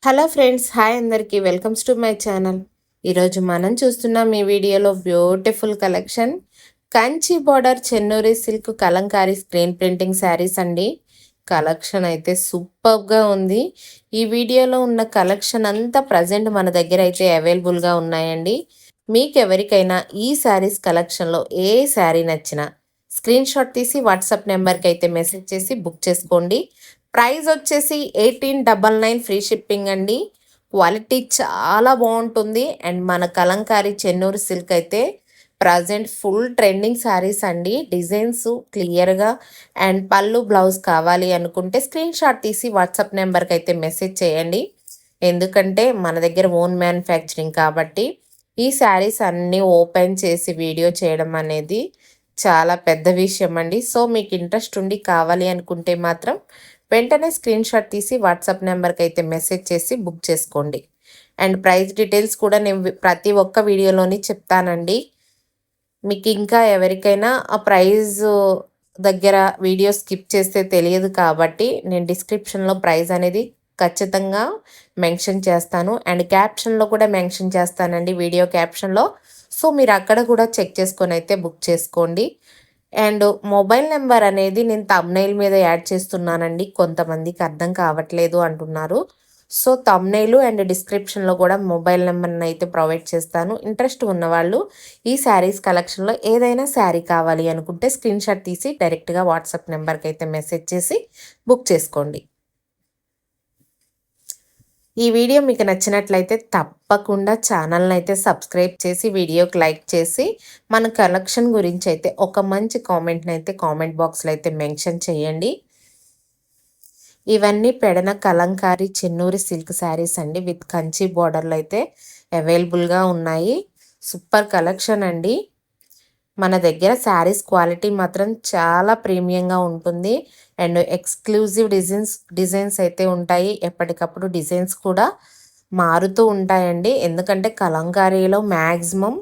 Hello friends, hi అందరికీ, welcomes to my channel. ఈరోజు మనం చూస్తున్నాం ఈ వీడియోలో beautiful collection Kanchi border Chennuri silk Kalamkari screen printing saris అండి. కలెక్షన్ అయితే సూపర్గా ఉంది. ఈ వీడియోలో ఉన్న కలెక్షన్ అంతా ప్రజెంట్ మన దగ్గర అయితే అవైలబుల్గా ఉన్నాయండి. మీకు ఎవరికైనా ఈ శారీస్ కలెక్షన్లో ఏ శారీ నచ్చినా స్క్రీన్ షాట్ తీసి వాట్సాప్ నెంబర్కి అయితే మెసేజ్ చేసి బుక్ చేసుకోండి. ప్రైస్ వచ్చేసి 1899 ఫ్రీ షిప్పింగ్ అండి. క్వాలిటీ చాలా బాగుంటుంది. అండ్ మన కలంకారీ చెన్నూరు సిల్క్ అయితే ప్రజెంట్ ఫుల్ ట్రెండింగ్ శారీస్ అండి. డిజైన్స్ క్లియర్గా అండ్ పళ్ళు బ్లౌజ్ కావాలి అనుకుంటే స్క్రీన్ షాట్ తీసి వాట్సాప్ నెంబర్కి అయితే మెసేజ్ చేయండి. ఎందుకంటే మన దగ్గర ఓన్ మ్యానుఫ్యాక్చరింగ్ కాబట్టి ఈ శారీస్ అన్నీ ఓపెన్ చేసి వీడియో చేయడం అనేది చాలా పెద్ద విషయం అండి. సో మీకు ఇంట్రెస్ట్ ఉండి కావాలి అనుకుంటే మాత్రం వెంటనే స్క్రీన్ షాట్ తీసి వాట్సాప్ నెంబర్కి అయితే మెసేజ్ చేసి బుక్ చేసుకోండి. అండ్ ప్రైస్ డీటెయిల్స్ కూడా నేను ప్రతి ఒక్క వీడియోలోని చెప్తానండి. మీకు ఇంకా ఎవరికైనా ఆ ప్రైజ్ దగ్గర వీడియో స్కిప్ చేస్తే తెలియదు కాబట్టి నేను డిస్క్రిప్షన్లో ప్రైస్ అనేది ఖచ్చితంగా మెన్షన్ చేస్తాను. అండ్ క్యాప్షన్లో కూడా మెన్షన్ చేస్తానండి, వీడియో క్యాప్షన్లో. సో మీరు అక్కడ కూడా చెక్ చేసుకొని అయితే బుక్ చేసుకోండి. అండ్ మొబైల్ నెంబర్ అనేది నేను థంబ్నెయిల్ మీద యాడ్ చేస్తున్నానండి. కొంతమందికి అర్థం కావట్లేదు అంటున్నారు. సో థంబ్నెయిల్ అండ్ డిస్క్రిప్షన్లో కూడా మొబైల్ నెంబర్ని అయితే ప్రొవైడ్ చేస్తాను. ఇంట్రెస్ట్ ఉన్నవాళ్ళు ఈ శారీస్ కలెక్షన్లో ఏదైనా శారీ కావాలి అనుకుంటే స్క్రీన్ షాట్ తీసి డైరెక్ట్గా వాట్సాప్ నెంబర్కి అయితే మెసేజ్ చేసి బుక్ చేసుకోండి. ఈ వీడియో మీకు నచ్చినట్లయితే తప్పకుండా ఛానల్ని అయితే సబ్స్క్రైబ్ చేసి వీడియోకి లైక్ చేసి మన కలెక్షన్ గురించి అయితే ఒక మంచి కామెంట్ని అయితే కామెంట్ బాక్స్లో అయితే మెన్షన్ చేయండి. ఇవన్నీ పెడన కలంకారీ చెన్నూరి సిల్క్ శారీస్ అండి, విత్ కంచి బార్డర్లు అయితే అవైలబుల్గా ఉన్నాయి. సూపర్ కలెక్షన్ అండి. మన దగ్గర శారీస్ క్వాలిటీ మాత్రం చాలా ప్రీమియంగా ఉంటుంది. అండ్ ఎక్స్క్లూజివ్ డిజైన్స్ అయితే ఉంటాయి. ఎప్పటికప్పుడు డిజైన్స్ కూడా మారుతూ ఉంటాయండి. ఎందుకంటే కలంకారీలో మ్యాక్సిమం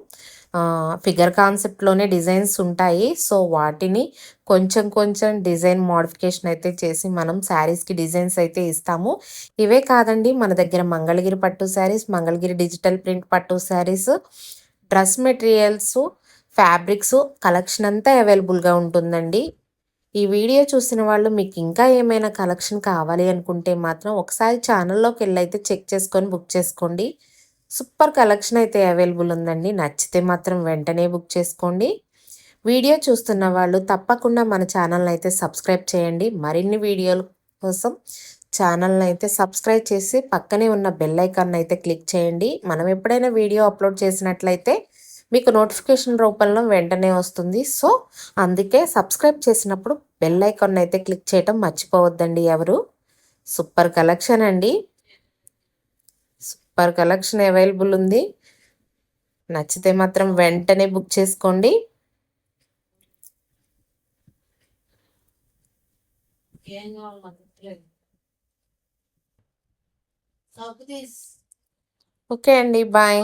ఫిగర్ కాన్సెప్ట్లోనే డిజైన్స్ ఉంటాయి. సో వాటిని కొంచెం కొంచెం డిజైన్ మోడిఫికేషన్ అయితే చేసి మనం శారీస్కి డిజైన్స్ అయితే ఇస్తాము. ఇవే కాదండి, మన దగ్గర మంగళగిరి పట్టు శారీస్, మంగళగిరి డిజిటల్ ప్రింట్ పట్టు saris, dress materials, fabrics collection అంతా అవైలబుల్గా ఉంటుందండి. ఈ వీడియో చూసిన వాళ్ళు మీకు ఇంకా ఏమైనా కలెక్షన్ కావాలి అనుకుంటే మాత్రం ఒకసారి ఛానల్లోకి వెళ్ళి అయితే చెక్ చేసుకొని బుక్ చేసుకోండి. సూపర్ కలెక్షన్ అయితే అవైలబుల్ ఉందండి. నచ్చితే మాత్రం వెంటనే బుక్ చేసుకోండి. వీడియో చూస్తున్న వాళ్ళు తప్పకుండా మన ఛానల్ని అయితే సబ్స్క్రైబ్ చేయండి. మరిన్ని వీడియోల కోసం ఛానల్ని అయితే సబ్స్క్రైబ్ చేసి పక్కనే ఉన్న బెల్ ఐకాన్ అయితే క్లిక్ చేయండి. మనం ఎప్పుడైనా వీడియో అప్లోడ్ చేసినట్లయితే మీకు నోటిఫికేషన్ రూపంలో వెంటనే వస్తుంది. సో అందుకే సబ్స్క్రైబ్ చేసినప్పుడు బెల్ ఐకాన్ అయితే క్లిక్ చేయటం మర్చిపోవద్దండి ఎవరు. సూపర్ కలెక్షన్ అండి. సూపర్ కలెక్షన్ అవైలబుల్ ఉంది. నచ్చితే మాత్రం వెంటనే బుక్ చేసుకోండి. ఓకే అండి, బాయ్.